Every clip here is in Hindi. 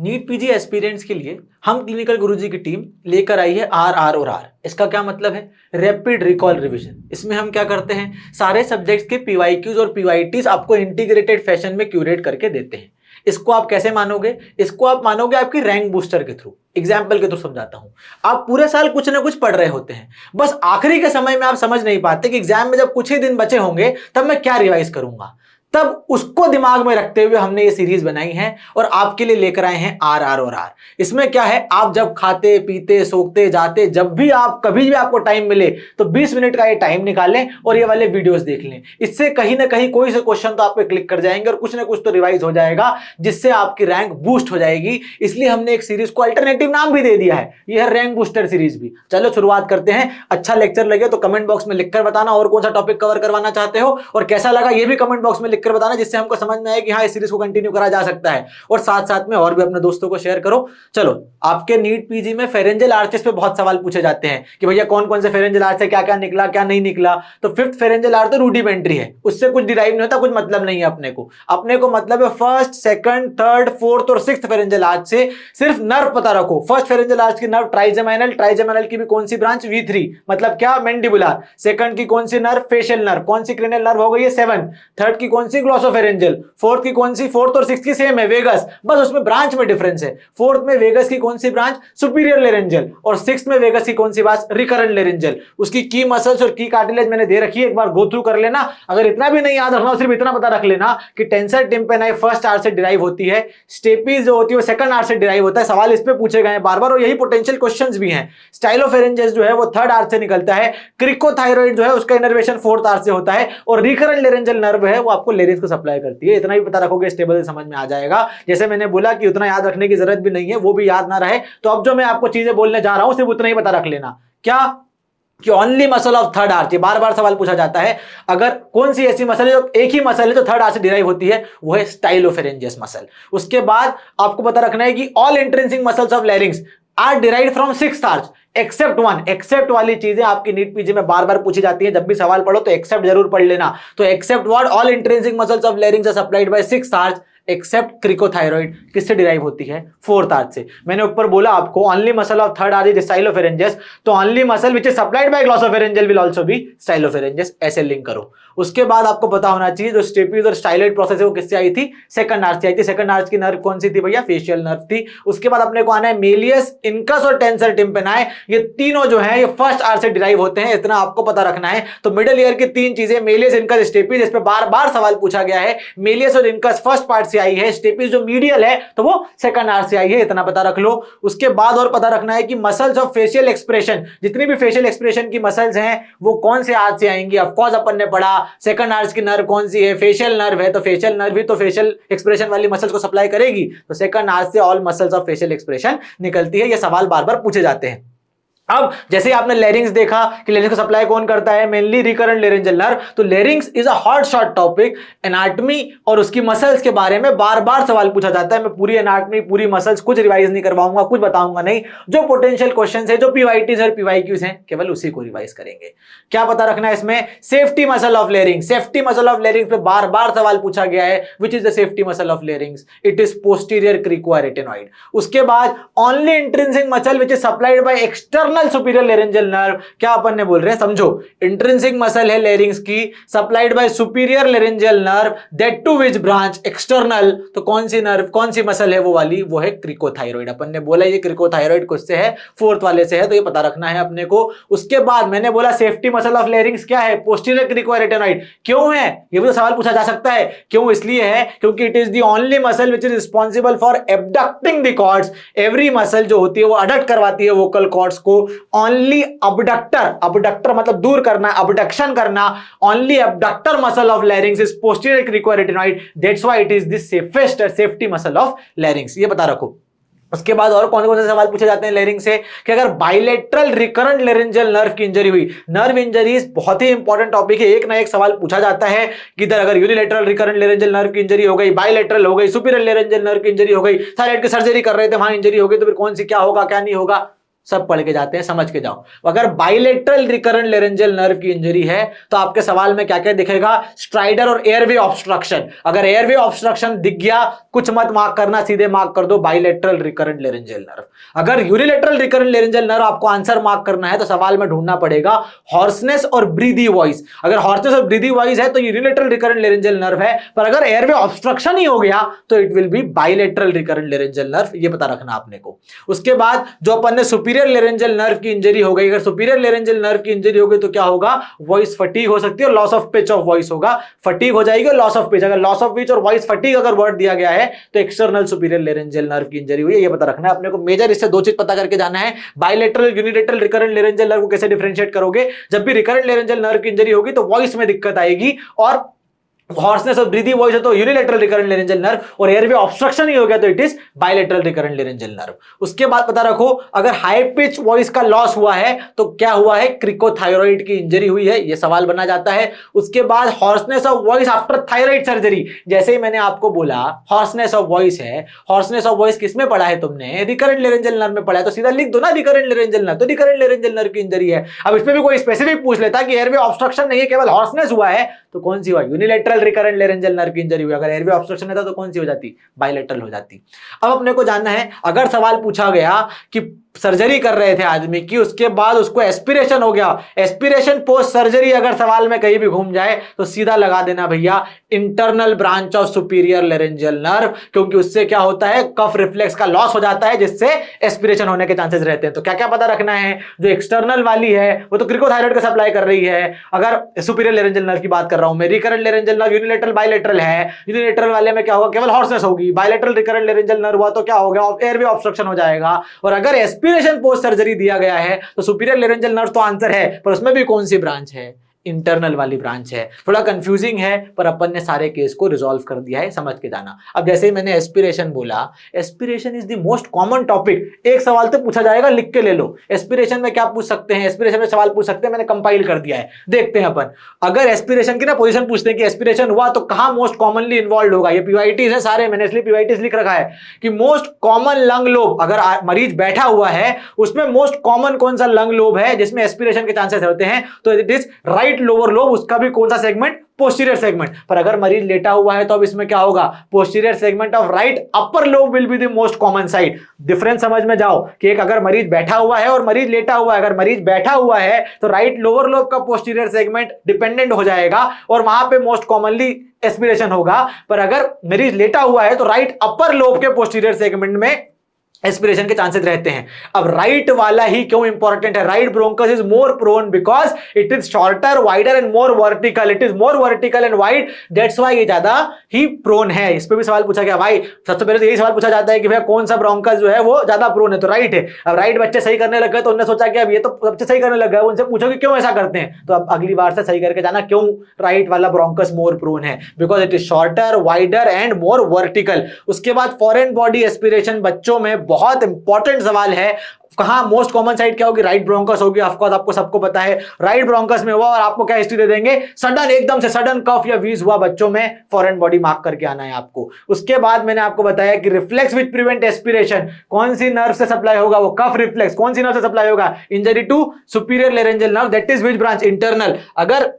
नीट पीजी एस्पिरेंट्स के लिए हम क्लिनिकल गुरुजी की टीम लेकर आई है आर और आर। इसका क्या मतलब है? Rapid recall revision. इसमें हम क्या करते हैं, सारे सब्जेक्ट्स के पीवाईक्यूज और पीवाईटीज आपको इंटीग्रेटेड फैशन में क्यूरेट करके देते हैं। इसको आप कैसे मानोगे? इसको आप मानोगे आपकी रैंक बूस्टर के थ्रू। एग्जाम्पल के थ्रू समझाता हूं। आप पूरे साल कुछ ना कुछ पढ़ रहे होते हैं, बस आखिरी के समय में आप समझ नहीं पाते कि एग्जाम में जब कुछ ही दिन बचे होंगे तब मैं क्या रिवाइज करूंगा। तब उसको दिमाग में रखते हुए हमने ये सीरीज बनाई है और आपके लिए लेकर आए हैं आर और आर। इसमें क्या है, आप जब खाते पीते सोते जाते, जब भी आप कभी भी आपको टाइम मिले तो 20 मिनट का ये टाइम निकालें और ये वाले वीडियोस देख लें। इससे कहीं ना कहीं कोई से क्वेश्चन तो आप पे क्लिक कर जाएंगे और कुछ ना कुछ तो रिवाइज हो जाएगा, जिससे आपकी रैंक बूस्ट हो जाएगी। इसलिए हमने एक सीरीज को अल्टरनेटिव नाम भी दे दिया है, यह है रैंक बूस्टर सीरीज भी। चलो शुरुआत करते हैं। अच्छा लेक्चर लगे तो कमेंट बॉक्स में लिखकर बताना और कौन सा टॉपिक कवर करवाना चाहते हो, और कैसा लगा ये भी कमेंट बॉक्स में लिखकर बताना, जिससे हमको समझ में आए कि हाँ इस सीरीज को कंटिन्यू करा जा सकता है। और साथ साथ में और भी अपने दोस्तों को शेयर करो। चलो, आपके नीट पीजी में फेरेंजियल आर्चेस पे बहुत सवाल पूछे जाते हैं कि भैया कौन कौन से फेरेंजियल आर्च है, क्या क्या निकला क्या नहीं निकला। तो फिफ्थ फेरेंजियल आर्च तो रूडिमेंट्री है, उससे कुछ डिराइव नहीं होता, कुछ मतलब नहीं है अपने को मतलब है फर्स्ट सेकंड थर्ड फोर्थ और सिक्स्थ फेरेंजियल आर्च से सिर्फ नर्व पता रखो। फर्स्ट फेरेंजियल आर्च की नर्व ट्राइजेमिनल, ट्राइजेमिनल की भी कौन सी ब्रांच? V3, मतलब क्या? मैंडिबुलर। सेकंड की कौन सी नर्व? Facial nerve. कौन सी क्रेनियल नर्व हो गई है? 7। थर्ड की कौन सी? ग्लॉसोफेरेंजियल। फोर्थ की कौन सी? फोर्थ और सिक्स्थ की सेम है, वेगस, बस उसमें ब्रांच में डिफरेंस है। फोर्थ में वेगस की कौन सी ब्रांच? Superior laryngeal. और सिक्स्थ में वेगस की कौन सी ब्रांच? Recurrent laryngeal. उसकी की मसल्स और की कार्टिलेज मैंने दे रखी है, एक बार गो थ्रू कर लेना। अगर इतना भी नहीं याद रखना, सिर्फ इतना पता रख लेना कि टेंसर टिम्पेनाई फर्स्ट आर्च से डिराइव होती है, स्टेपीज जो होती है वो सेकंड आर्च से डिराइव होता है। सवाल इस पे पूछे गए हैं बार बार और यही पोटेंशियल क्वेश्चंस भी हैं। स्टाइलोफेरेंजियस जो है वो थर्ड आर्च से निकलता है। क्रिकोथायरॉइड जो है उसका इनर्वेशन फोर्थ आर्च से होता है। और रिकरेंट लेरेंजियल नर्व है वो आपको लेरिंग्स को सप्लाई करती है। इतना भी पता रखोगे स्टेबल से समझ में आ जाएगा। जैसे मैंने बोला कि उतना याद रखने की जरूरत भी नहीं है, वो भी याद ना रहे तो अब जो मैं आपको चीजें बोलने जा रहा हूं सिर्फ उतना ही पता रख लेना। क्या? कि only muscle of third arch, बार बार सवाल पूछा जाता है। अगर कौन सी ऐसी मसल है जो एक ही मसल है जो थर्ड आर्च से डिराइव होती है, वो है स्टाइलोफेरेंजियस मसल। उसके बाद आपको पता रखना है कि all intrinsic muscles of larynx are derived from sixth arch except one. Except वाली चीजें आपकी नीट पीजी में बार बार पूछी जाती है, जब भी सवाल पढ़ो तो एक्सेप्ट जरूर पढ़ लेना। तो except what? All intrinsic muscles of larynx are supplied by sixth arch except cricothyroid. किससे डिराइव होती है? फोर्थ आर्च से। मैंने ऊपर बोला आपको only muscle of third arch is stylopharyngeus, तो only muscle which is supplied by glossopharyngeal will also be stylopharyngeus. ऐसे लिंक करो। उसके बाद आपको पता होना चाहिए जो स्टेपीज और स्टाइलोइड प्रोसेस है वो किससे आई थी? सेकंड आर्च से आई थी। सेकंड आर्च की नर्व कौन सी थी भैया? फेशियल नर्व थी। उसके बाद अपने को आना है मेलियस, इनकस और टेंसर टिम्पेनाई। ये तीनों जो है ये फर्स्ट आर्च से डिराइव होते हैं, इतना आपको पता रखना है। तो मिडिल ईयर की तीन चीजें मेलियस, इनकस, स्टेपीज, इस पे बार बार सवाल पूछा गया है। मेलियस और इनकस फर्स्ट पार्ट से आई है, स्टेपीज जो मीडियल है तो वो सेकंड आर्च से आई है, इतना पता रख लो। उसके बाद और पता रखना है कि मसल्स ऑफ फेशियल एक्सप्रेशन, जितनी भी फेशियल एक्सप्रेशन की मसल्स हैं वो कौन से आर्च से आएंगी। ऑफ कोर्स अपन ने पढ़ा सेकंड आर्च की नर्व कौन सी है? फेशियल नर्व है, तो फेशियल नर्व भी तो फेशियल एक्सप्रेशन वाली मसल्स को सप्लाई करेगी, तो सेकंड आर्च से all muscles of facial expression निकलती है। ये सवाल बार बार पूछे जाते हैं। अब जैसे आपने लेरिंग्स देखा कि लेरिंग्स को सप्लाई कौन करता है? Mainly recurrent laryngeal nerve. तो larynx is a hot shot topic. Anatomy और उसकी मसल्स के बारे में बार बार सवाल पूछा जाता है। मैं पूरी एनाटॉमी पूरी मसल्स कुछ रिवाइज नहीं करवाऊंगा, कुछ बताऊंगा नहीं। जो पोटेंशियल क्वेश्चंस है, जो पीवाईटीज और पीवाईक्यूज हैं, केवल उसी को रिवाइज करेंगे। क्या पता रखना है इसमें? Safety muscle of larynx. Safety muscle of larynx पे बार बार सवाल पूछा गया है। Which is the safety muscle of larynx? It is posterior cricoarytenoid. उसके बाद only intrinsic muscle which is supplied by external superior laryngeal nerve. क्या अपन ने बोल रहे हैं समझो, इंट्रिंसिक मसल है लेरिंग्स की, supplied by superior laryngeal nerve, that too which branch? External. तो कौन सी नर्व, कौन सी मसल है वो वाली? वो है क्रिकोथायरॉइड। अपन ने बोला ये क्रिकोथायरॉइड किससे है? फोर्थ वाले से है, तो ये पता रखना है अपने को। उसके बाद मैंने बोला सेफ्टी मसल ऑफ लेरिंग्स क्या है? पोस्टीरियर क्रिकोरेटिनॉइड। क्यों है? ये भी तो सवाल पूछा जा सकता है। क्यों? इसलिए है क्योंकि it is the only muscle which is responsible for abducting the cords. Every muscle जो होती है वो अडक्ट करवाती है वोकल कॉर्ड्स को। ओनली अबडक्टर, अबडक्टर मतलब दूर करना, अबडक्शन करना। Only abductor muscle of larynx is posterior cricoarytenoid, that's why it is the safest safety muscle of larynx. ये बता रखो। उसके बाद और कौन कौन से सवाल पूछे जाते हैं लेरिंग से? कि अगर बाइलेटरल रिकरेंट लेरेंजियल नर्व की इंजरी हुई, नर्व इंजरीज बहुत ही इंपॉर्टेंट टॉपिक है, एक ना एक सवाल पूछा जाता है कि इधर अगर यूनिलेटरल रिकरेंट लेरेंजियल नर्व की इंजरी हो गई, बाइलेटरल हो गई, सुपीरियर लेरेंजियल नर्व की इंजरी हो गई, थायराइड की सर्जरी कर रहे थे वहां इंजरी हो गई, तो फिर कौन सी क्या होगा क्या नहीं होगा? सब पढ़ के जाते हैं, समझ के जाओ। अगर बाइलेटरल रिकरेंट लेरेंजियल नर्व की इंजरी है तो आपके सवाल में क्या क्या दिखेगा, स्ट्राइडर और एयरवे ऑब्स्ट्रक्शन। अगर एयरवे ऑब्स्ट्रक्शन दिख गया कुछ मत मार्क करना, सीधे मार्क कर दो बाइलेटरल रिकरेंट लेरेंजियल नर्व। अगर यूनिलेटरल रिकरेंट लेरेंजियल नर्व आपको आंसर मार्क करना है तो सवाल में ढूंढना पड़ेगा हॉर्सनेस और ब्रीदी वॉइस। अगर हॉर्सनेस और ब्रीदी वॉइस है तो यूनिलेटरल रिकरेंट लेरेंजियल नर्व है, पर अगर एयरवे ऑब्स्ट्रक्शन ही हो गया तो it will be bilateral recurrent laryngeal nerve, ये पता रखना आपने को। उसके बाद जो अपन ने सुपीरियर लेरेंजियल नर्व की इंजरी हो गई, अगर सुपीरियर लेरेंजियल नर्व की इंजरी हो गई तो क्या होगा, वॉइस फटीग हो सकती है और loss of pitch of voice होगा। फटीग हो जाएगी और लॉस ऑफ पिच, अगर लॉस ऑफ पिच और वॉइस फटीग अगर वर्ड दिया गया है तो एक्सटर्नल सुपीरियर लेरेंजियल नर्व की इंजरी हुई है, ये पता रखना है अपने को। मेजर इससे दो चीज पता करके जाना है, bilateral unilateral recurrent laryngeal nerve को कैसे डिफरेंशिएट करोगे, जब भी रिकरेंट लेरेंजियल नर्व की इंजरी होगी तो वॉइस में दिक्कत आएगी, और हॉर्सनेस और ब्रीदी वॉइस है तो यूनिलेटरल रिकरेंट लेरेंजियल नर्व, और एयरवे ऑब्स्ट्रक्शन ही हो गया तो it is bilateral recurrent laryngeal nerve. उसके बाद पता रखो अगर हाई पिच वॉइस का लॉस हुआ है तो क्या हुआ है, क्रिकोथायरॉइड की इंजरी हुई है, ये सवाल बना जाता है। उसके बाद hoarseness of voice after thyroid surgery, जैसे ही मैंने आपको बोला हॉर्सनेस ऑफ वॉइस है, हॉर्सनेस ऑफ वॉइस किसमें पढ़ा है तुमने, रिकरेंट लेरेंजियल नर्व में पढ़ा है, तो सीधा लिख दो ना रिकरेंट लेरेंजियल नर्व, तो रिकरेंट लेरेंजियल नर्व की इंजरी है। अब इसमें भी कोई स्पेसिफिक पूछ लेता कि एयरवे ऑब्स्ट्रक्शन नहीं है केवल हॉर्सनेस हुआ है तो कौन सी हुआ, यूनिलेटरल रिकरेंट लेरेंजियल नर्व की इंजरी हुई। अगर एयरवे ऑब्स्ट्रक्शन रहता तो कौन सी हो जाती, बाइलेटरल हो जाती। अब अपने को जानना है, अगर सवाल पूछा गया कि सर्जरी कर रहे थे आदमी की, उसके बाद उसको एस्पिरेशन हो गया, एस्पिरेशन पोस्ट सर्जरी अगर सवाल में कहीं भी घूम जाए तो सीधा लगा देना भैया internal branch of superior laryngeal nerve, क्योंकि उससे क्या होता है, कफ रिफ्लेक्स का लॉस हो जाता है जिससे एस्पिरेशन होने के चांसेस रहते हैं। तो क्या क्या पता रखना है, जो एक्सटर्नल वाली है वो तो क्रिकोथायरॉइड का सप्लाई कर रही है, अगर सुपीरियर लेरेंजियल नर्व की बात कर रहा हूं मैं, recurrent laryngeal nerve unilateral bilateral है, यूनिलेटरल वाले में क्या होगा, केवल हॉर्सनेस होगी, बाइलेटरल रिकरेंट लेरेंजियल नर्व हुआ तो क्या होगा, एयरवे ऑब्स्ट्रक्शन हो जाएगा। और अगर एस्पिरेशन पोस्ट सर्जरी दिया गया है तो सुपीरियर लेरेंजियल नर्व तो आंसर है, पर उसमें भी कौन सी ब्रांच है, इंटरनल वाली ब्रांच है। थोड़ा कंफ्यूजिंग है पर अपन ने सारे केस को रिजॉल्व कर दिया है, समझ के जाना। अब जैसे ही मैंने एस्पिरेशन बोला, aspiration is the most common topic, एक सवाल तो पूछा जाएगा, लिख के ले लो। एस्पिरेशन में क्या पूछ सकते हैं, एस्पिरेशन में सवाल पूछ सकते हैं, मैंने कंपाइल कर दिया है, देखते हैं अपन। अगर एस्पिरेशन की ना पोजीशन पूछते हैं कि एस्पिरेशन हुआ तो कहां मोस्ट कॉमनली इन्वॉल्व होगा, ये पीवाईटीज है सारे, मैंने इसलिए पीवाईटीज लिख रखा है कि मोस्ट कॉमन लंग लोब, अगर मरीज बैठा हुआ है उसमें मोस्ट कॉमन कौन सा लंग लोब है जिसमें एस्पिरेशन के चांसेस होते हैं, तो it is right lower lobe, उसका भी कौन सा सेगमेंट, पोस्टीरियर सेगमेंट। पर अगर मरीज लेटा हुआ है तो अब इसमें क्या होगा, posterior segment of right upper lobe will be the most common side. Difference समझ में जाओ कि एक अगर मरीज बैठा हुआ है और मरीज लेटा हुआ है, अगर मरीज बैठा हुआ है तो राइट लोअर लोब का पोस्टीरियर सेगमेंट डिपेंडेंट हो जाएगा और वहां पे मोस्ट कॉमनली एस्पिरेशन होगा। पर अगर मरीज लेटा हुआ है तो राइट अपर लोब के पोस्टीरियर सेगमेंट में एस्पिरेशन के चांसेस रहते हैं। अब राइट वाला ही क्यों इंपॉर्टेंट है, right bronchus is more prone because it is shorter, wider and more vertical, it is more vertical and wide, that's why ये ज्यादा ही प्रोन है। इस पे भी सवाल पूछा गया भाई, सबसे पहले तो यही सवाल पूछा जाता है कि भैया कौन सा ब्रोंकस जो है वो ज्यादा प्रोन है, तो राइट है। अब राइट बच्चे सही करने लग गए तो उन्होंने सोचा कि अब ये तो बच्चे सही करने लग गए, उनसे पूछो कि क्यों ऐसा करते हैं, तो अब अगली बार से सही करके जाना क्यों राइट वाला ब्रोंकस मोर प्रोन है, because it is shorter, wider and more vertical. उसके बाद फॉरेन बॉडी एस्पिरेशन बच्चों में बहुत इंपॉर्टेंट सवाल है, कहां मोस्ट कॉमन साइड क्या होगी, राइट ब्रोंकस होगी, ऑफ कोर्स आपको सबको पता है राइट ब्रोंकस में हुआ, और आपको क्या हिस्ट्री दे देंगे, सडन एकदम से सडन कफ या वीज हुआ बच्चों में, फॉरेन बॉडी मार्क करके आना है आपको। उसके बाद मैंने आपको बताया कि रिफ्लेक्स विच प्रिवेंट एस्पिरेशन कौन सी नर्व से सप्लाई होगा, वो कफ रिफ्लेक्स कौन सी नर्व से सप्लाई होगा, injury to superior laryngeal nerve, that is which branch, internal. अगर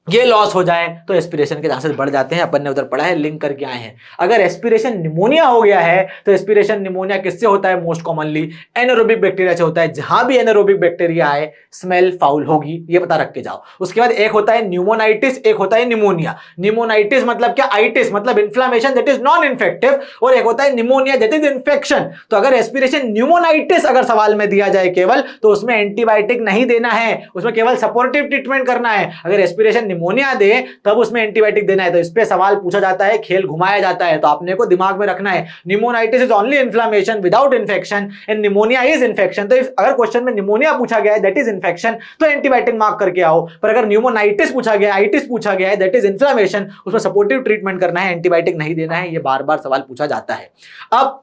ये लॉस हो जाए तो एस्पिरेशन के चांसेस बढ़ जाते हैं, अपन ने उधर पढ़ा है, लिंक करके आए हैं। अगर एस्पिरेशन निमोनिया हो गया है तो एस्पिरेशन निमोनिया किससे होता है, मोस्ट कॉमनली एनारोबिक बैक्टीरिया से होता है। जहां भी एनारोबिक बैक्टीरिया आए स्मेल फाउल होगी, ये पता रख के जाओ। उसके बाद एक होता है न्यूमोनाइटिस, एक होता है निमोनिया। निमोनाइटिस मतलब क्या, आइटिस मतलब inflammation that is non infective, और एक होता है निमोनिया दैट इज इन्फेक्शन। तो अगर एस्पिरेशन न्यूमोनाइटिस अगर सवाल में दिया जाए केवल, तो उसमें एंटीबायोटिक नहीं देना है, उसमें केवल सपोर्टिव ट्रीटमेंट करना है। अगर एस्पिरेशन निमोनिया दे तब उसमें एंटीबायोटिक देना है, तो इस पे सवाल पूछा जाता है, खेल घुमाया जाता है, तो आपने को दिमाग में रखना है pneumonitis is only inflammation without infection and pneumonia is infection. तो अगर क्वेश्चन में निमोनिया पूछा गया है दैट इज इन्फेक्शन तो एंटीबायोटिक मार्क करके आओ, पर अगर निमोनाइटिस पूछा गया, आइटिस पूछा गया है दैट इज इन्फ्लेमेशन, उसमें सपोर्टिव ट्रीटमेंट करना है, एंटीबायोटिक नहीं देना है, ये बार बार सवाल पूछा जाता है। अब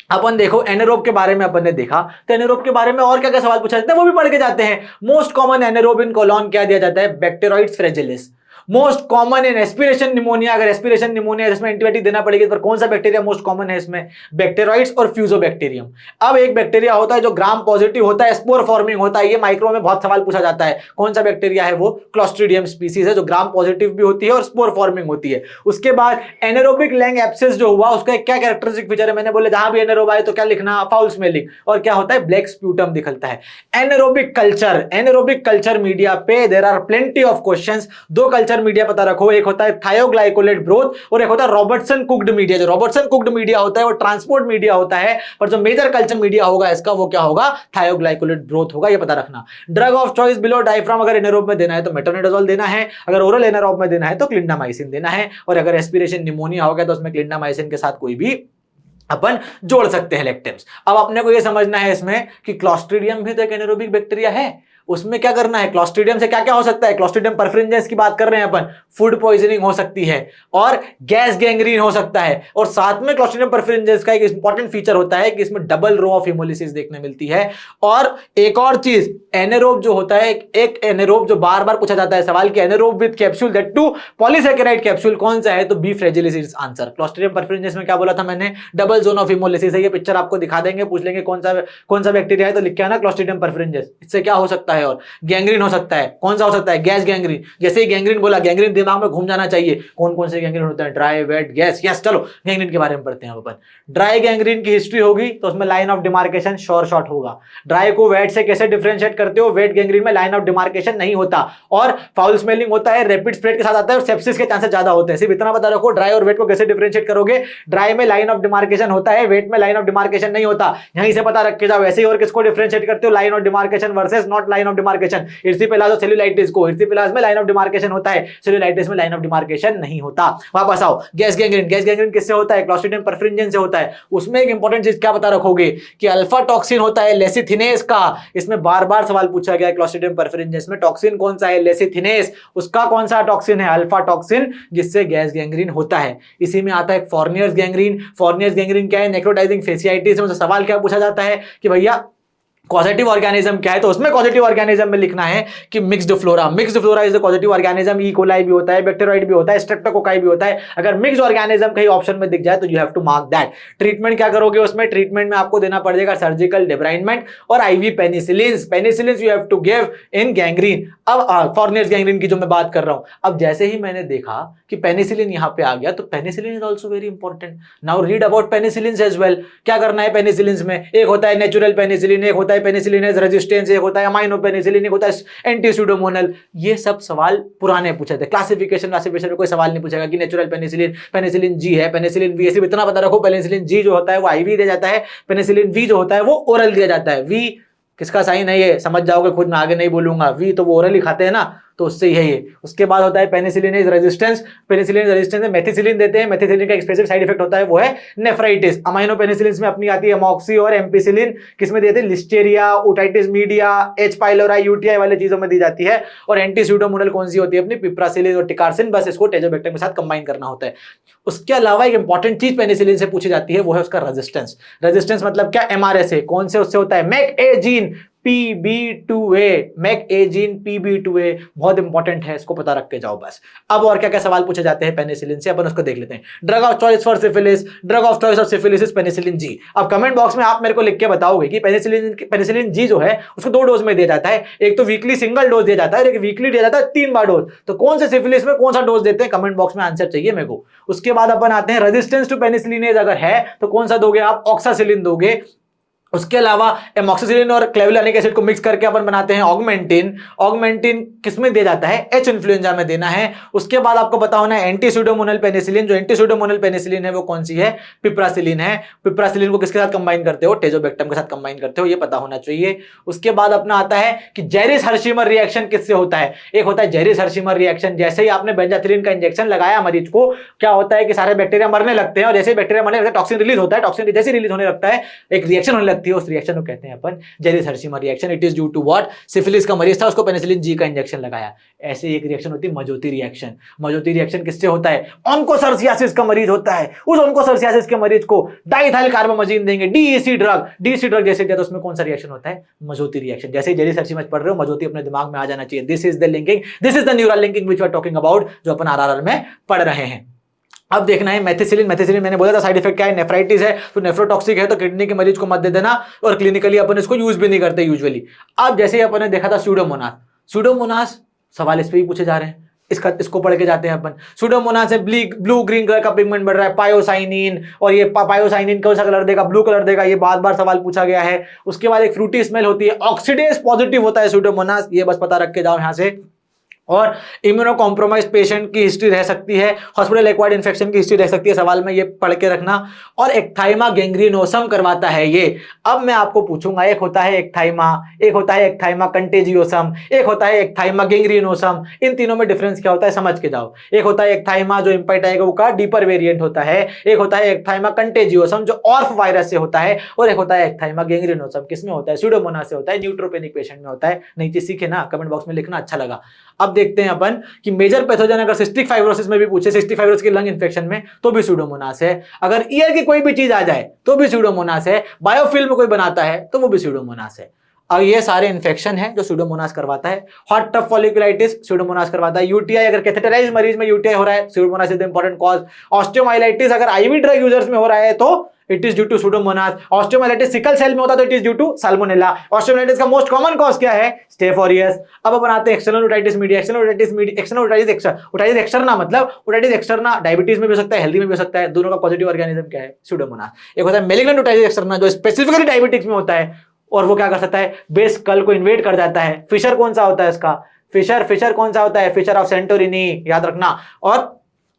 अपन देखो एनारोब के बारे में अपन ने देखा, तो एनारोब के बारे में और क्या क्या सवाल पूछा जाता है वो भी पढ़ के जाते हैं। Most common anaerobe in colon क्या दिया जाता है, bacteroides fragilis. Most common in aspiration pneumonia, अगर एस्पिरेशन निमोनिया जिसमें एंटीबायोटिक देना पड़ेगी तो कौन सा बैक्टीरिया मोस्ट कॉमन है इसमें? बैक्टीरियोइड्स और फ्यूजोबैक्टीरियम। अब एक बैक्टीरिया होता है जो ग्राम पॉजिटिव होता है, स्पोर फॉर्मिंग होता है, ये माइक्रो में बहुत सवाल पूछा जाता है, कौन सा बैक्टीरिया है? वो क्लोस्ट्रीडियम स्पीसीज है जो ग्राम पॉजिटिव भी होती है और स्पोर फॉर्मिंग होती है। उसके बाद एनारोबिक लैंग एब्सेस जो हुआ उसका क्या कैरेक्टरिस्टिक फीचर है? मैंने बोले जहां भी एनारोब आए तो क्या लिखना? फाउल स्मेलिंग, और क्या होता है? ब्लैक स्प्यूटम निकलता है। एनारोबिक कल्चर मीडिया पे there are plenty of questions. दो कल्चर मीडिया पता रखो, एक होता है थायोग्लाइकोलेट ब्रोथ और एक होता है रॉबर्टसन कुक्ड मीडिया। जो रॉबर्टसन कुक्ड मीडिया होता है वो ट्रांसपोर्ट मीडिया होता है, पर जो मेजर कल्चर मीडिया होगा इसका वो क्या होगा? थायोग्लाइकोलेट ब्रोथ होगा, ये पता रखना। Drug of choice below diaphragm, अगर एनारोब में देना है तो मेट्रोनिडाजोल देना है, अगर ओरल एनारोब में देना है तो क्लिंडामाइसिन देना है, और अगर एस्पिरेशन निमोनिया हो गया तो उसमें क्लिंडामाइसिन के साथ कोई भी अपन जोड़ सकते हैं लेक्टिम्स। अब अपने को यह समझना है इसमें कि क्लॉस्ट्रीडियम भी तो एक एनारोबिक बैक्टीरिया है, उसमें क्या करना है? क्लॉस्ट्रीडियम से क्या क्या हो सकता है? क्लॉस्ट्रीडियम परफरेंजेंस की बात कर रहे हैं अपन, फूड पॉइजनिंग हो सकती है और गैस गैंग्रीन हो सकता है, और साथ में क्लॉस्ट्रीडियम परफरेंजेंस का एक इंपॉर्टेंट फीचर होता है कि इसमें डबल रो ऑफ हिमोलिसिस देखने मिलती है। और एक और चीज, एनारोब जो होता है, एक एनारोब जो बार बार पूछा जाता है सवाल कि anaerobe with capsule, that too polysaccharide capsule, कौन सा है? तो B fragilis is answer. Clostridium perfringens में क्या बोला था मैंने? डबल जोन ऑफ हिमोलिसिस है। ये पिक्चर आपको दिखा देंगे, पूछ लेंगे कौन सा बैक्टीरिया है तो लिख के आना क्लॉस्ट्रीडियम परफरेंजेस। इससे क्या हो सकता है? और गैंग्रीन हो सकता है। कौन सा हो सकता है? Gas gangrene. जैसे ही गैंग्रीन बोला, गैंग्रीन दिमाग में घूम जाना चाहिए, कौन कौन से गैंग्रीन होता है? Dry, wet, gas. यस, चलो गैंग्रीन के बारे में पढ़ते हैं अपन। ड्राई गैंग्रीन की हिस्ट्री होगी तो उसमें लाइन ऑफ डिमार्केशन शॉर्ट होगा। ड्राई को वेट से कैसे डिफरेंशिएट करते हो? वेट गैंग्रीन में लाइन ऑफ डिमार्केशन नहीं होता और फाउल स्मेलिंग होता है, रैपिड स्प्रेड के साथ आता है और सेप्सिस के चांसेस ज्यादा होते हैं। सिर्फ इतना पता रखो, ड्राई और वेट को कैसे डिफरेंशिएट करोगे? ड्राई में लाइन ऑफ डिमार्केशन होता है, वेट में लाइन ऑफ डिमार्केशन नहीं होता, यहीं से पता रख के जाओ। ऐसे ही और किसको डिफरेंशिएट करते हो? Line of demarcation versus not line of demarcation. Erysipelas और सेल्यूलाइटिस को, इर्सिपेलाज में लाइन ऑफ डिमार्केशन होता है, सेल्यूलाइटिस में लाइन ऑफ डिमार्केशन नहीं होता। वापस आओ, गैस गैंग्रीन। गैस गैंग्रीन किससे होता है? क्लॉस्ट्रीडियम परफरेंजेंस से होता है। उसमें एक इंपॉर्टेंट चीज क्या पता रखोगे कि अल्फा टॉक्सिन होता है लेसिथिनेस का। इसमें बार बार सवाल पूछा गया है क्लॉस्ट्रीडियम परफरेंजेंस में, टॉक्सिन कौन सा है? लेसिथिनेस। उसका कौन सा टॉक्सिन है? अल्फा टॉक्सिन, जिससे गैस गैंग्रीन होता है। इसी में आता है फॉर्नियर्स गैंग्रीन। फॉर्नियर्स गैंग्रीन क्या है? Necrotizing fasciitis. में सवाल क्या पूछा जाता है कि भैया कॉजेटिव ऑर्गेनिज्म क्या है? तो उसमें कॉजेटिव ऑर्गेनिज्म में लिखना है कि mixed flora. Mixed flora is the causative organism. E coli भी होता है, बैक्टीरियोइड भी होता है, स्ट्रेप्टोकोकाई भी होता है। अगर मिक्स्ड ऑर्गेनिज्म कहीं ऑप्शन में दिख जाए तो you have to mark that. Treatment क्या करोगे उसमें? ट्रीटमेंट में आपको देना पड़ेगा सर्जिकल डिब्राइनमेंट और IV penicillin. Penicillin you have to give in gangrene. अब फॉर्नियर्स गैंग्रीन की जो मैं बात कर रहा हूं, अब जैसे ही मैंने देखा कि पेनिसिलिन यहां पे आ गया तो penicillin is also very important. Now read about penicillin as well. क्या करना है पेनिसिलिन में? एक होता है नेचुरल पेनिसिलिन, एक होता है पेनिसिलिन एज रेजिस्टेंस, एक होता है अमाइनो पेनिसिलिन, एक होता है एंटी सूडोमोनल। ये सब सवाल पुराने पूछे थे। क्लासिफिकेशन में कोई सवाल नहीं पूछेगा कि नेचुरल पेनिसिलिन, पेनिसिलिन जी है, पेनिसिलिन वी। सिर्फ इतना पता रखो, पेनिसिलिन जी जो होता है वो आईवी दिया जाता है, पेनिसिलिन वी जो होता है वो ओरल दिया जाता है। वी किसका साइन है ये समझ जाओगे खुद, मैं आगे नहीं बोलूंगा। वी तो वो ओरल ही खाते हैं ना, तो उससे यही है। उसके बाद होता है penicillin is resistance. Penicillin resistance में मेथिसिलिन देते हैं। मेथिसिलिन का एक स्पेसिफिक साइड इफेक्ट होता है वो है नेफ्राइटिस। अमाइनो पेनिसिलिन में अपनी आती है अमॉक्सी और एम्पिसिलिन। किसमें देते हैं? Listeria, otitis media, H pylori, UTI वाले चीजों में दी जाती है। और एंटी सूडोमोनल कौन सी होती है? अपनी पिप्रासिलिन और टिकारसिन। बस इसको टेजोबैक्टर के साथ कंबाइन करना होता है। उसके अलावा एक इंपॉर्टेंट चीज पेनिसिलिन से पूछी जाती है वो है उसका रेजिस्टेंस। रेजिस्टेंस मतलब क्या? एमआरएसए। कौन से उससे होता है? मैक ए जीन PB2A, मैक ए जीन PB2A बहुत इंपॉर्टेंट है, इसको पता रख के जाओ बस। अब और क्या क्या सवाल पूछे जाते हैं पेनिसिलिन से, अपन उसको देख लेते हैं। Drug of choice for syphilis. Drug of choice of syphilis is penicillin G. अब कमेंट बॉक्स में आप मेरे को लिख के बताओगे कि पेनिसिलिन जी जो है उसको 2 डोज में दिया जाता है। एक तो वीकली सिंगल डोज दिया जाता है, एक वीकली दिया जाता है 3 बार डोज। तो कौन से सिफिलिस में कौन सा डोज देते हैं? कमेंट बॉक्स में आंसर चाहिए मेरे को। उसके बाद अपन आते हैं रेजिस्टेंस टू पेनिसिलिनेज अगर है तो कौन सा दोगे आप? ऑक्सासिलिन दोगे। उसके अलावा एमॉक्सिसिलिन और क्लेवुलानिक एसिड को मिक्स करके अपन बनाते हैं ऑगमेंटिन। ऑगमेंटिन किसमें दिया जाता है? एच इन्फ्लुएंजा में देना है। उसके बाद आपको पता होना है एंटी सूडोमोनल पेनिसिलिन। जो एंटी सूडोमोनल पेनिसिलिन है वो कौन सी है? पिप्रासिलिन है। पिप्रासिलिन को किसके साथ कंबाइन करते हो? टेजोबैक्टम के साथ कंबाइन करते हो, ये पता होना चाहिए। उसके बाद अपना आता है कि जेरिस हर्शिमर रिएक्शन किससे होता है? एक होता है जेरिस हर्शिमर रिएक्शन। जैसे ही आपने बेंजाथिलीन का इंजेक्शन लगाया मरीज को, क्या होता है कि सारे बैक्टीरिया मरने लगते हैं और जैसे ही बैक्टीरिया मरने लगते हैं टॉक्सिन रिलीज होता है। टॉक्सिन जैसे रिलीज होने लगता है एक रिएक्शन होने लगता है लगती है उस रिएक्शन को कहते हैं अपन Jarisch Herxheimer reaction. It is due to what, syphilis का मरीज था, उसको पेनिसिलिन जी का इंजेक्शन लगाया। ऐसे एक रिएक्शन होती है मजोती रिएक्शन। मजोती रिएक्शन किससे होता है? ऑन्कोसर्सियासिस का मरीज होता है, उस ऑन्कोसर्सियासिस के मरीज को डाइथाइल कार्बामेजिन देंगे, डीईसी ड्रग जैसे दिया, तो उसमें कौन सा रिएक्शन होता है? मजोती रिएक्शन। जैसे जेलिस-हर्शिमर पढ़ रहे हो, मजोती अपने दिमाग में आ जाना चाहिए। This is the linking, this is the neural linking which we are talking about, जो अपन आरआरआर में पढ़ रहे हैं। अब देखना है मेथिसिलिन। मेथिसिलिन मैंने बोला था साइड इफेक्ट क्या है? नेफ्राइटिस है, तो नेफ्रोटॉक्सिक है, तो किडनी के मरीज को मत दे देना, और क्लिनिकली अपन इसको यूज भी नहीं करते यूजुअली। अब जैसे ही अपन ने देखा था स्यूडोमोनास, स्यूडोमोनास सवाल इस पे भी पूछे जा रहे हैं, इसको पढ़ के जाते हैं अपन। स्यूडोमोनास से ब्लू ग्रीन कलर का पिगमेंट बढ़ रहा है, पायोसाइनिन, और ये पायोसाइनिन कौन सा कलर देगा? ब्लू कलर देगा, ये बार बार सवाल पूछा गया है। उसके बाद एक फ्रूटी स्मेल होती है, ऑक्सीडेज पॉजिटिव होता है स्यूडोमोनास, ये बस पता रख के जाओ यहां से। और इम्यूनो कॉम्प्रोमाइज पेशेंट की हिस्ट्री रह सकती है, हॉस्पिटल एक्वायर्ड इन्फेक्शन की हिस्ट्री रह सकती है, सवाल में ये पढ़ के रखना। और एक्थाइमा गैंग्रीनोसम करवाता है ये। अब मैं आपको पूछूंगा, एक होता है एक्थाइमा, एक होता है एक्थाइमा कंटेजियोसम, एक होता है एक्थाइमा गैंग्रीनोसम। इन तीनों में डिफरेंस क्या होता है समझ के जाओ। एक होता है एक्थाइमा जो इम्पेटाइगो का डीपर वेरिएंट होता है, एक होता है एक्थाइमा कंटेजियोसम जो ऑर्फ वायरस से होता है, और एक होता है एक्थाइमा गैंग्रीनोसम किसमें होता है? स्यूडोमोनास से होता है, न्यूट्रोपेनिक पेशेंट में होता है। नई चीज सीखे ना, कमेंट बॉक्स में लिखना, अच्छा लगा। अब देखते हैं अपन कि मेजर पैथोजन अगर सिस्टिक फाइब्रोसिस में भी पूछे, सिस्टिक फाइब्रोसिस के लंग इन्फेक्शन में, तो भी स्यूडोमोनास है। अगर ईयर की कोई भी चीज आ जाए तो भी स्यूडोमोनास है। बायोफिल्म कोई बनाता है तो वो भी स्यूडोमोनास है। अब ये सारे इन्फेक्शन है जो स्यूडोमोनास करवाता है। हॉट टफ फॉलिकुलाइटिस स्यूडोमोनास करवाता है। यूटीआई अगर कैथेटराइज्ड मरीज में यूटीआई हो रहा है, Pseudomonas is the important cause. Osteomyelitis अगर आईवी ड्रग यूजर्स में हो रहा है तो it is due to Pseudomonas. Osteomyelitis sickle cell में होता तो it is due to Salmonella. Osteomyelitis का मोस्ट कॉमन कॉज क्या है? Staph aureus. अब अपन आते हैं external otitis media. External otitis externa मतलब ओटाइटिस एक्सटर्ना डायबिटीज में भी हो सकता है, हेल्दी में भी हो सकता है। दोनों का पॉजिटिव ऑर्गेनिज्म क्या है? स्यूडोमोनास। एक होता है मैलिग्नेंट ओटाइटिस एक्सटर्ना जो स्पेसिफिकली डायबिटिक्स में होता है, और वो क्या कर सकता है? बेस कल को इन्वेड कर जाता है। फिशर कौन सा होता है इसका? फिशर कौन सा होता है? फिशर ऑफ सेंटोरिनी, याद रखना। और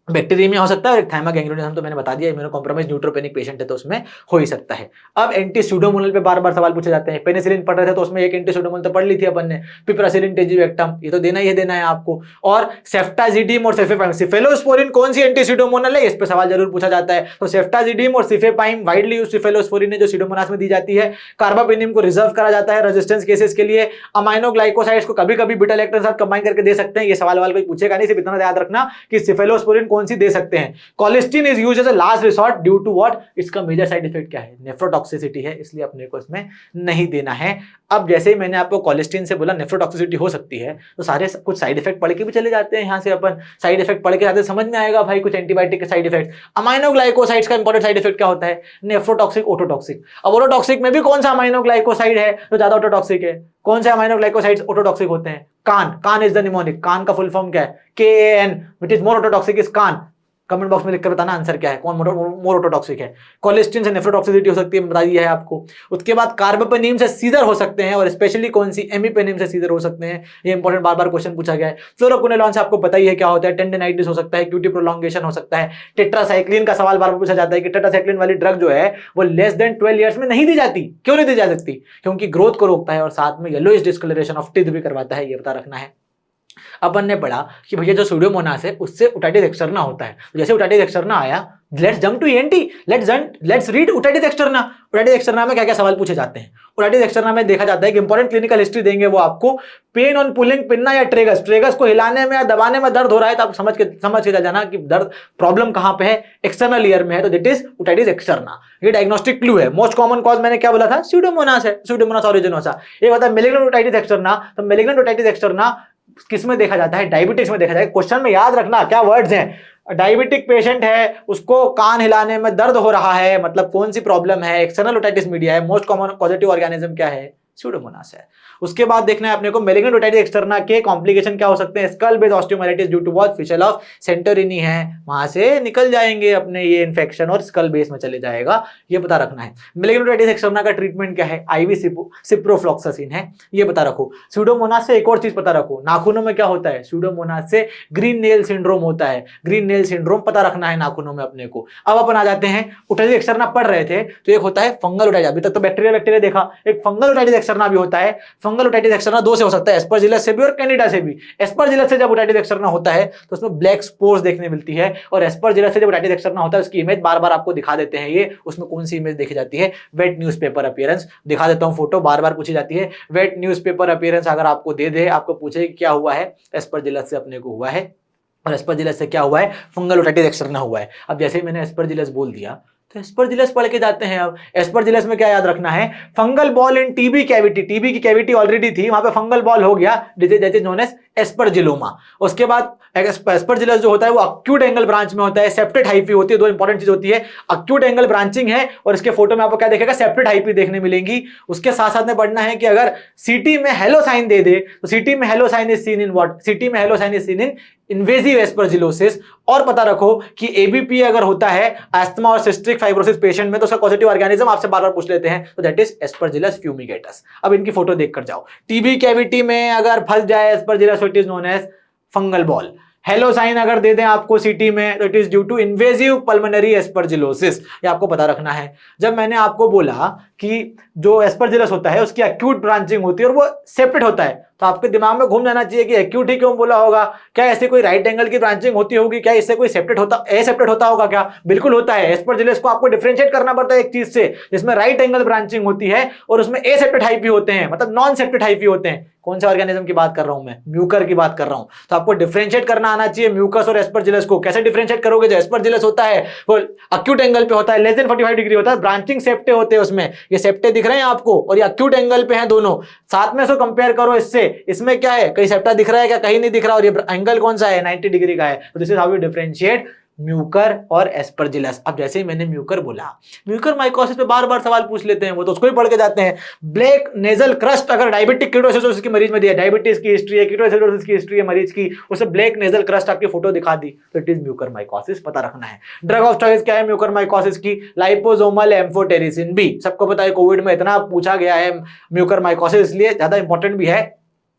बैक्टीरिया हो सकता है, और एक्थाइमा गैंग्रीनोसम तो मैंने बता दिया, इम्यूनो कॉम्प्रोमाइज न्यूट्रोपेनिक पेशेंट है तो उसमें हो ही सकता है। अब एंटी स्यूडोमोनल पे बार बार सवाल पूछे जाते हैं। पेनिसिलिन पढ़ रहे थे तो उसमें एक एंटी स्यूडोमोनल तो पढ़ ली थी अपन ने, पिपरासिलिन टेजुवेक्टम, ये तो देना ही देना है आपको। और सेफ्टाजिडिम और सिफेपाइम। सिफेलोस्पोरिन कौन सी एंटी स्यूडोमोनल है, इस पे सवाल जरूर पूछा जाता है। तो सेफ्टाजिडिम और सिफेपाइम वाइडली यूज्ड सिफेलोस्पोरिन है जो स्यूडोमोनास में दी जाती है। कार्बापेनिम को रिजर्व करा जाता है रेजिस्टेंस केसेस के लिए। अमाइनोग्लाइकोसाइड्स को कभी कभी बीटा लैक्टोन के साथ कंबाइन करके दे सकते हैं। ये सवाल कोई पूछेगा नहीं, सिर्फ इतना याद रखना कि सिफेलोस्पोरिन कौन सी दे सकते हैं। Colistin is used as a last resort due to what? इसका मेजर साइड इफेक्ट क्या है? नेफ्रोटॉक्सिसिटी है, इसलिए अपने को इसमें नहीं देना है। अब जैसे ही मैंने आपको कोलिस्टिन से बोला नेफ्रोटॉक्सिसिटी हो सकती है, तो सारे कुछ साइड इफेक्ट पढ़ के भी चले जाते हैं। यहां से अपन साइड इफेक्ट पढ़ के जाते समझ में आएगा भाई कुछ एंटीबायोटिक के साइड इफेक्ट। अमाइनोग्लाइकोसाइड्स का इंपॉर्टेंट साइड इफेक्ट क्या होता है? Nephrotoxic, ototoxic. अब ओटोटॉक्सिक में भी कौन सा अमाइनोग्लाइकोसाइड है जो ज्यादा ओटोटॉक्सिक है? कौन से अमाइनोग्लाइकोसाइड्स ओटोटॉक्सिक होते हैं? KAN is the mnemonic. KAN का फुल फॉर्म क्या है? KAN, which is more ototoxic is KAN. Comment box में लिखकर बताना आंसर क्या है, कौन मोर ओटोटॉक्सिक है। कोलिस्टिन से नेफ्रोटॉक्सिसिटी हो सकती है, बता दिया है आपको। उसके बाद कार्बापेनिम से सीजर हो सकते हैं, और स्पेशली कौन सी? एमिपेनिम से सीजर हो सकते हैं। ये इंपॉर्टेंट बार बार क्वेश्चन पूछा गया है। फ्लोरोक्विनोलोन से आपको पता ही है क्या होता है, टेंडेनाइटिस हो सकता है, क्यूटी प्रोलॉन्गेशन हो सकता है। टेट्रासाइक्लिन का सवाल बार बार पूछा जाता है कि टेट्रासाइक्लिन वाली ड्रग जो है वो लेस देन 12 ईयर्स में नहीं दी जाती। क्यों नहीं दी जा सकती? क्योंकि ग्रोथ को रोकता है और साथ में येलोइश डिस्कलरेशन ऑफ टीथ भी करवाता है, ये पता रखना है। अपन ने पढ़ा कि भैया जो स्यूडोमोनास है उससे ओटाइटिस एक्सटर्ना होता है। जैसे ओटाइटिस एक्सटर्ना आया, let's jump to ENT, let's read otitis externa. Otitis externa में क्या क्या सवाल पूछे जाते हैं? ओटाइटिस एक्सटर्ना में देखा जाता है कि इंपॉर्टेंट क्लिनिकल हिस्ट्री देंगे वो आपको। पेन ऑन पुलिंग पिन्ना या ट्रेगस को हिलाने में या दबाने में दर्द हो रहा है तो आप समझ के जाना कि दर्द प्रॉब्लम कहां पे है, एक्सटर्नल ईयर में है, तो दैट इज ओटाइटिस एक्सटर्ना। ये डायग्नोस्टिक क्लू है। मोस्ट कॉमन कॉज मैंने क्या बोला था? स्यूडोमोनास है, स्यूडोमोनास ओरिजिनोसा। एक होता है मैलिग्नेंट ओटाइटिस एक्सटर्ना, तो मैलिग्नेंट ओटाइटिस एक्सटर्ना किस में देखा जाता है? डायबिटिक्स में देखा जाता है। क्वेश्चन में याद रखना क्या वर्ड्स हैं। डायबिटिक पेशेंट है, उसको कान हिलाने में दर्द हो रहा है, मतलब कौन सी प्रॉब्लम है? एक्सटर्नल ओटाइटिस मीडिया है। मोस्ट कॉमन पॉजिटिव ऑर्गेनिज्म क्या है? स्यूडोमोनास है। उसके बाद देखना है अपने को मैलिग्नेंट ओटाइटिस एक्सटर्ना के कॉम्प्लिकेशन क्या हो सकते हैं? Skull base osteomyelitis due to what? Fissure of Santorini है, वहां से निकल जाएंगे अपने ये इन्फेक्शन और स्कल बेस में चले जाएगा, ये पता रखना है। मैलिग्नेंट ओटाइटिस एक्सटर्ना का ट्रीटमेंट क्या है? IV सिप्रोफ्लॉक्सासिन है, ये पता रखो। स्यूडोमोनास से एक और चीज पता रखो, नाखूनों में क्या होता है? स्यूडोमोनास से ग्रीन नेल सिंड्रोम होता है। ग्रीन नेल सिंड्रोम पता रखना है नाखूनों में अपने को। अब अपन आ जाते हैं, ओटाइटिस एक्सटर्ना पढ़ रहे थे तो एक होता है फंगल ओटाइटिस। अभी तक तो बैक्टीरिया देखा, एक फंगल ओटाइटिस एक्सटर्ना भी होता है। फंगल ओटाइटिस एक्सटर्ना दो से हो सकता है, एस्परजिलस से भी और कैंडिडा से भी। एस्परजिलस से जब ओटाइटिस एक्सटर्ना होता है तो उसमें ब्लैक स्पोर्स देखने मिलती है, और एस्परजिलस से जब ओटाइटिस एक्सटर्ना होता है उसकी इमेज बार बार आपको दिखा देते हैं। ये उसमें कौन सी इमेज देखी जाती है? Wet newspaper appearance. दिखा देता हूं फोटो, बार बार पूछी जाती है। वेट न्यूज़पेपर अपीयरेंस अगर आपको दे दे, आपको पूछे क्या हुआ है, एस्परजिलस से अपने को हुआ है, और एस्परजिलस से क्या हुआ है? फंगल ओटाइटिस एक्सटर्ना हुआ है। अब जैसे ही मैंने एस्परजिलस बोल दिया तो एस्परजिलस पढ़ के जाते हैं। अब एस्परजिलस में क्या याद रखना है? Fungal ball in TB cavity. TB की कैविटी ऑलरेडी थी, वहां पे फंगल बॉल हो गया, that is known as aspergilloma. उसके बाद एस्परजिलस जो होता है वो अक्यूट एंगल ब्रांच में होता है, सेप्टेट हाइफी होती है। दो इंपॉर्टेंट चीज होती है, अक्यूट एंगल ब्रांचिंग है, और इसके फोटो में आपको क्या देखेगा? सेप्टेट हाइफी देखने मिलेंगी। उसके साथ साथ में पढ़ना है कि अगर सीटी में हेलो साइन दे दे तो सीटी में halo sign is seen in what? CT में halo sign is seen in invasive aspergillosis. और पता रखो कि एबीपी अगर होता है अस्थमा और सिस्टिक फाइब्रोसिस पेशेंट में तो उसका कॉजेटिव ऑर्गेनिज्म आपसे बार बार पूछ लेते हैं, तो दैट इज एस्परजिलस फ्यूमिगेटस। अब इनकी फोटो देखकर जाओ। टीबी कैविटी में अगर फंस जाए Aspergillus, it is known as fungal ball. Halo sign अगर दे दें आपको सीटी में तो it is due to invasive pulmonary aspergillosis. ये आपको पता रखना है। जब मैंने आपको बोला कि जो एस्परजिलस होता है उसकी एक्यूट ब्रांचिंग होती है और वो सेपरेट होता है, तो आपके दिमाग में घूम जाना चाहिए कि एक्यूट ही क्यों बोला होगा? क्या ऐसे कोई राइट एंगल की ब्रांचिंग होती होगी? क्या इससे कोई सेपरेट होता, एसेपरेट होता होगा क्या? बिल्कुल होता है। एस्परजिलस को आपको डिफरेंशिएट करना पड़ता है एक चीज से, जिसमें राइट एंगल ब्रांचिंग होती है और उसमें एसेप्टेट हाइफी होते हैं, मतलब नॉन सेप्टेट हाइफी होते हैं। कौन से ऑर्गेनिज्म की बात कर रहा हूं मैं? म्यूकर की बात कर रहा हूं। तो आपको डिफरेंशिएट करना आना चाहिए म्यूकस और एस्परजिलस को। कैसे डिफरेंशिएट करोगे? जो एस्परजिलस होता है वो अक्यूट एंगल पे होता है, लेस देन 45 डिग्री होता है, ब्रांचिंग सेप्टे होते हैं उसमें। ये सेप्टे दिख रहे हैं आपको, और ये अक्यूट एंगल पे हैं दोनों। साथ में इसको कंपेयर करो इससे, इसमें क्या है? कहीं सेप्टा दिख रहा है क्या? कहीं नहीं दिख रहा। और ये एंगल कौन सा है? 90 डिग्री का है। तो this is how you differentiate Mucor और एस्परजिलस। अब जैसे ही मैंने म्यूकर बोला, म्यूकर माइकोसिस पे बार बार सवाल पूछ लेते हैं, वो तो उसको ही पढ़ के जाते हैं। ब्लैक नेजल क्रस्ट अगर डायबिटिक कीटोएसिडोसिस की मरीज में दिया, डायबिटीज की हिस्ट्री है, कीटोएसिडोसिस की हिस्ट्री है मरीज की, उसे ब्लैक नेजल क्रस्ट आपकी फोटो दिखा दी, तो इट इज म्यूकर माइकोसिस। पता रखना है। ड्रग ऑफ चॉइस क्या है म्यूकर माइकोसिस की? Liposomal amphotericin B. सबको पता है कोविड में इतना पूछा गया है म्यूकर माइकोसिस, इसलिए ज्यादा इंपॉर्टेंट भी है।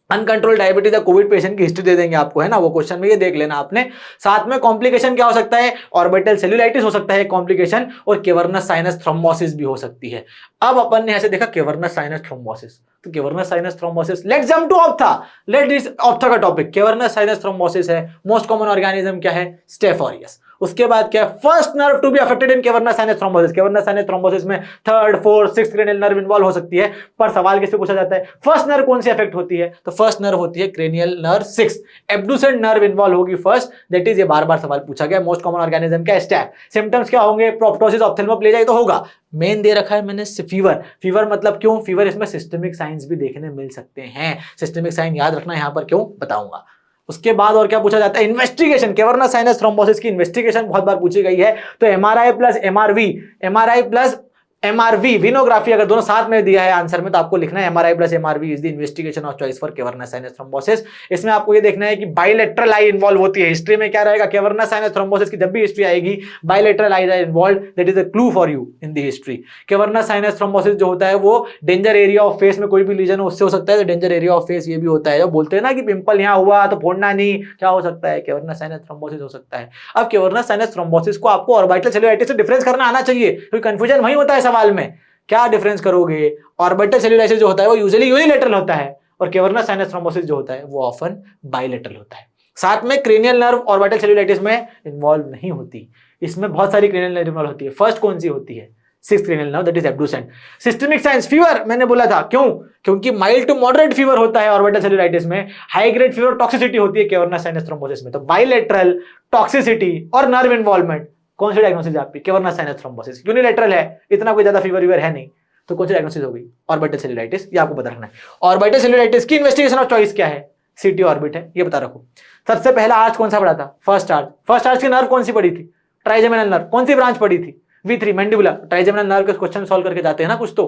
अनकंट्रोल डायबिटीज या कोविड पेशेंट की हिस्ट्री दे देंगे आपको, है ना, वो क्वेश्चन में ये देख लेना आपने। साथ में कॉम्प्लिकेशन क्या हो सकता है? ऑर्बिटल सेल्यूलाइटिस हो सकता है कॉम्प्लिकेशन, और केवर्नस साइनस थ्रोम्बोसिस भी हो सकती है। अब अपन ने ऐसे देखा केवर्नस साइनस थ्रोम्बोसिस, तो cavernous sinus thrombosis, let's jump to ophtha. Let this ophtha का टॉपिक। केवर्नस साइनस थ्रोम्बोसिस है, मोस्ट कॉमन ऑर्गेनिज्म क्या है? Staph aureus. उसके बाद क्या है? First nerve to be affected in cavernous sinus thrombosis. Cavernous sinus thrombosis में third, fourth, sixth cranial nerve involve हो सकती है। पर सवाल किससे पूछा जाता है? फर्स्ट नर्व कौन सी अफेक्ट होती है? तो फर्स्ट नर्व होती है क्रेनियल नर्व 6। एब्डुसेंट नर्व इन्वॉल्व होगी फर्स्ट, दैट इज, ये बार बार सवाल पूछा गया। मोस्ट कॉमन ऑर्गेनिज्म क्या है? स्टेफ। सिम्टम्स क्या होंगे? प्रोप्टोसिस, ऑप्थेल्मोप्लेजिया तो होगा। मेन दे रखा है मैंने फीवर। फीवर मतलब क्यों? फीवर इसमें सिस्टमिक साइंस भी देखने मिल सकते हैं। सिस्टमिक साइन याद रखना, यहां पर क्यों बताऊंगा। उसके बाद और क्या पूछा जाता है? इन्वेस्टिगेशन। केवर्नस साइनस थ्रोम्बोसिस की इन्वेस्टिगेशन बहुत बार पूछी गई है, तो MRI plus MRV, MRI plus MRV, venography अगर दोनों साथ में दिया है आंसर में तो आपको लिखना है MRI plus एमआरवी is the investigation of choice for cavernous sinus thrombosis. इसमें आपको ये देखना है कि बाइलेटरल आई इन्वॉल्व होती है। हिस्ट्री में क्या रहेगा? केवर्नस साइनस थ्रोम्बोसिस की जब भी हिस्ट्री आएगी bilateral eyes are involve, that is a clue for you in the history. Cavernous sinus thrombosis जो होता है वो डेंजर एरिया ऑफ फेस में कोई भी लीजन हो उससे हो सकता है। तो डेंजर एरिया ऑफ फेस ये भी होता है। जो बोलते हैं ना कि पिंपल यहाँ हुआ तो फोड़ना नहीं, क्या हो सकता है? केवर्नस साइनस थ्रोम्बोसिस हो सकता है। अब केवर्नस साइनस थ्रोम्बोसिस को आपको ऑर्बिटल सेल्यूलाइटिस से डिफरेंस करना आना चाहिए, क्योंकि कंफ्यूजन वही होता है सवाल में। क्या डिफरेंस करोगे? ऑर्बिटल सेल्यूलाइटिस जो होता है वो यूजुअली यूनिलैटरल होता है, और केवर्नस साइनस थ्रोम्बोसिस जो होता है वो ऑफन बाइलेटरल होता है। साथ में क्रेनियल नर्व ऑर्बिटल सेल्यूलाइटिस में इन्वॉल्व नहीं होती। इसमें बहुत सारी क्रेनियल नर्व इन्वॉल्व होती है। फर्स्ट कौन सी होती है? 6th cranial nerve, that is abducent. Systemic signs, fever मैंने बोला था, क्यों? क्योंकि माइल्ड टू मॉडरेट फीवर होता है ऑर्बिटल सेल्यूलाइटिस में। हाई ग्रेड फीवर, टॉक्सिसिटी होती है केवर्नस साइनस थ्रोम्बोसिस में। तो बाइलेटरल, टॉक्सिसिटी और नर्व इन्वॉल्वमेंट, कौन सी डायग्नोसिस आपकी? Cavernous sinus thrombosis. यूनिलैटरल है, इतना कोई ज्यादा फीवर है नहीं, तो कौन सी डायग्नोसिस होगी? Orbital cellulitis. ये आपको पता रखना है। ऑर्बिटल सेल्यूलाइटिस की इन्वेस्टिगेशन ऑफ चॉइस क्या है? सीटी ऑर्बिट है, ये बता रखो। सबसे पहला आर्च कौन सा पढ़ा था? First arch. फर्स्ट आर्च की नर्व कौन सी पड़ी थी? Trigeminal nerve. कौन सी ब्रांच पड़ी थी? V3 मैंडिबुला। ट्राइजेमिनल नर्व के क्वेश्चन सॉल्व करके जाते हैं ना कुछ तो।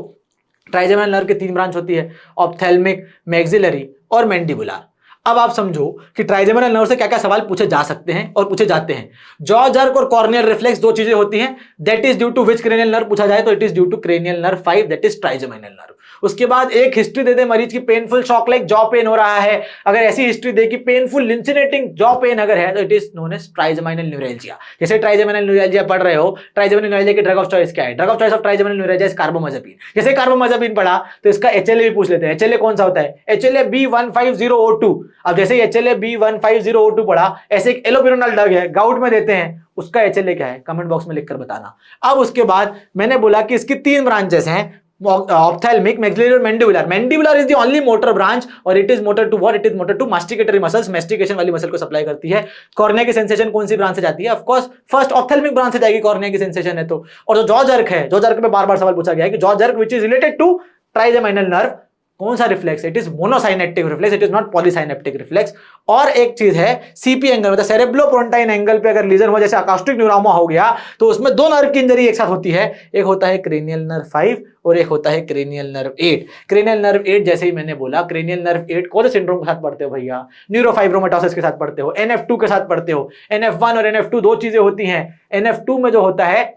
ट्राइजेमिनल नर्व की 3 ब्रांच होती है, ऑप्थेल्मिक, मैक्सिलरी और मैंडिबुलर। अब आप समझो कि ट्राइजेमिनल नर्व से क्या क्या सवाल पूछे जा सकते हैं और पूछे जाते हैं। जॉ जर्क और कॉर्नियल रिफ्लेक्स दो चीजें होती हैं, that is due to which cranial nerve पूछा जाए तो it is due to cranial nerve 5 that is trigeminal nerve. उसके बाद एक हिस्ट्री दे दे मरीज की painful shock like jaw pain हो रहा है, अगर ऐसी हिस्ट्री दे कि पेनफुल लिंसिनेटिंग जॉ पेन अगर है तो it is known as trigeminal neuralgia. जैसे ट्राइजेमिनल न्यूरैल्जिया पढ़ रहे हो, ट्राइजेमिनल न्यूरैल्जिया की ड्रग ऑफ चॉइस क्या है? Drug of choice of trigeminal neuralgia is carbamazepine. जैसे कार्बामाज़ेपिन पढ़ा तो इसका एचएलए भी पूछ लेते हैं। एचएलए कौन सा होता है? HLA B150O2। अब जैसे एचएलए B150O2 पढ़ा, ऐसे एक एलोपेरोनल ड्रग है गाउट में देते हैं, उसका एचएलए क्या है कमेंट बॉक्स में लिखकर बताना। अब उसके बाद मैंने बोला कि इसकी तीन ब्रांचेस हैं, ऑप्थेल्मिक, मैक्सिलरी और mandibular. Mandibular is the only motor branch और it is motor to what? It is motor to masticatory muscles, mastication वाली मसल को सप्लाई करती है। कॉर्निया की सेंसेशन कौन सी ब्रांच से जाती है? Of course first ophthalmic branch से जाएगी, कॉर्निया की सेंसेशन है तो। और जो जॉ जर्क है, जॉ जर्क पे बार बार सवाल पूछा गया है कि jaw jerk which is related to trigeminal nerve, कौन सा reflex? It is monosynaptic reflex, it is not polysynaptic reflex. और एक चीज है सीपी एंगल, मतलब सेरेब्रोपोंटाइन एंगल पे अगर लीजन हुआ, जैसे अकास्टिक न्यूरामा हो गया, तो उसमें दो नर्व की इंजरी एक साथ होती है, एक होता है क्रेनियल नर्व 5 और एक होता है क्रेनियल नर्व 8। क्रेनियल नर्व 8 जैसे ही मैंने बोला, क्रेनियल नर्व 8 कौन से सिंड्रोम के साथ पढ़ते हो भैया? न्यूरोफाइब्रोमाटोसिस के साथ पढ़ते हो, NF2 के साथ पढ़ते हो। NF1 और NF2 दो चीजें होती हैं। NF2 में जो होता है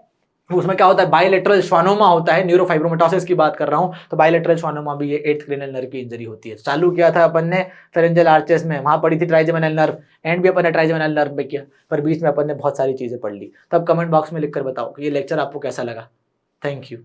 उसमें क्या होता है? बायलेटरल श्वानोमा होता है। न्यूरोफाइब्रोमाटोसिस की बात कर रहा हूं तो बायलेटरल श्वानोमा भी ये 8th क्रेनियल नर्व की इंजरी होती है। चालू किया था अपन ने फेरेंजियल आर्चेस में, वहां पढ़ी थी ट्राइजेमिनल नर्व, एंड भी अपन ने ट्राइजेमिनल नर्व में किया, पर बीच में अपन ने बहुत सारी चीजें पढ़ ली। तब कमेंट बॉक्स में लिखकर बताओ कि ये लेक्चर आपको कैसा लगा। Thank you.